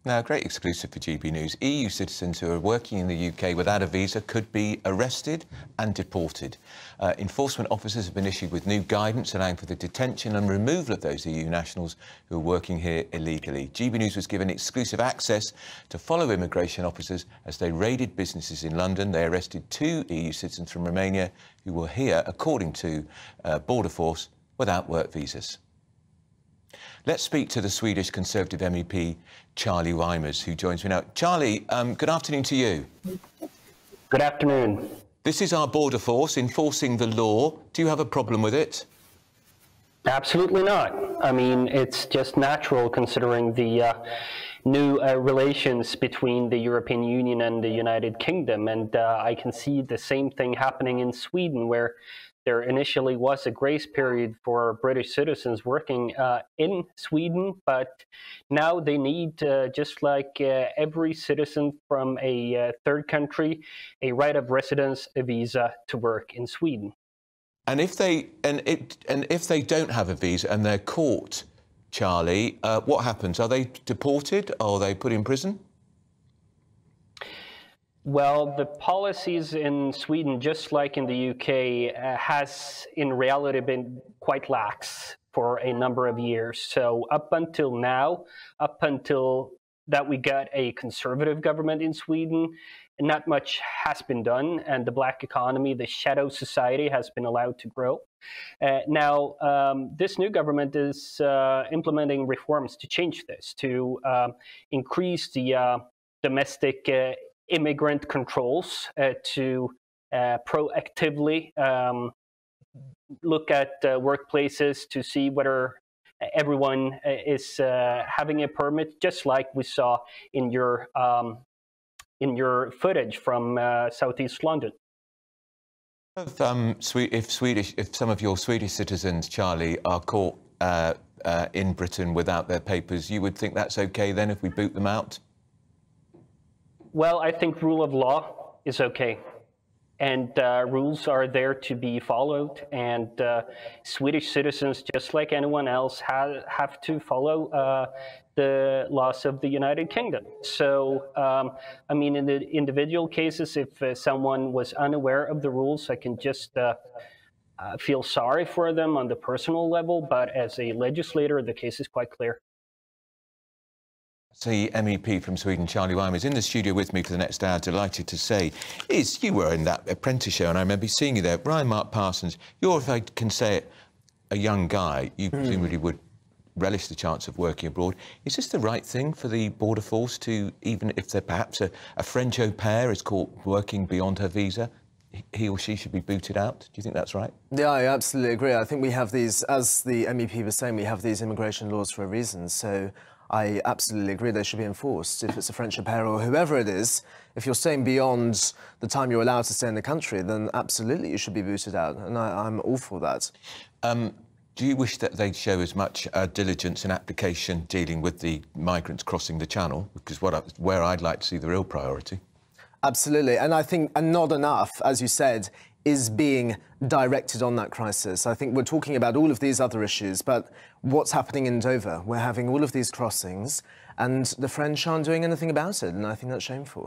Now, a great exclusive for GB News. EU citizens who are working in the UK without a visa could be arrested and deported. Enforcement officers have been issued with new guidance allowing for the detention and removal of those EU nationals who are working here illegally. GB News was given exclusive access to follow immigration officers as they raided businesses in London. They arrested 2 EU citizens from Romania who were here, according to Border Force, without work visas. Let's speak to the Swedish Conservative MEP, Charlie Weimers, who joins me now. Charlie, good afternoon to you. Good afternoon. This is our border force enforcing the law. Do you have a problem with it? Absolutely not. I mean, it's just natural considering the new relations between the European Union and the United Kingdom. And I can see the same thing happening in Sweden, where there initially was a grace period for British citizens working in Sweden, but now they need, just like every citizen from a third country, a right of residence, a visa to work in Sweden. And if they don't have a visa and they're caught, Charlie, what happens? Are they deported or are they put in prison? Well, the policies in Sweden, just like in the UK, has in reality been quite lax for a number of years. So up until now, up until that we got a conservative government in Sweden, not much has been done, and the black economy, the shadow society, has been allowed to grow. Now, this new government is implementing reforms to change this, to increase the domestic immigrant controls, to proactively look at workplaces to see whether everyone is having a permit, just like we saw in your footage from southeast London. If some of your Swedish citizens, Charlie, are caught in Britain without their papers, you would think that's okay then if we boot them out? Well, I think rule of law is okay, and rules are there to be followed, and Swedish citizens, just like anyone else, have to follow the laws of the United Kingdom. So, I mean, in the individual cases, if someone was unaware of the rules, I can just feel sorry for them on the personal level, but as a legislator, the case is quite clear. The MEP from Sweden, Charlie Weimers, in the studio with me for the next hour, delighted to say, you were in that Apprentice show, and I remember seeing you there. Ryan Mark Parsons, you're, if I can say it, a young guy. You presumably would relish the chance of working abroad. Is this the right thing for the Border Force to, even if they're perhaps a French au pair is caught working beyond her visa, he or she should be booted out? Do you think that's right? Yeah, I absolutely agree. I think we have these, as the MEP was saying, we have these immigration laws for a reason. So I absolutely agree they should be enforced. If it's a French au pair or whoever it is, if you're staying beyond the time you're allowed to stay in the country, then absolutely you should be booted out, and I'm all for that. Do you wish that they'd show as much diligence and application dealing with the migrants crossing the Channel? Because where I'd like to see the real priority. Absolutely, and I think not enough, as you said, is being directed on that crisis. I think we're talking about all of these other issues, but what's happening in Dover? We're having all of these crossings, and the French aren't doing anything about it, and I think that's shameful.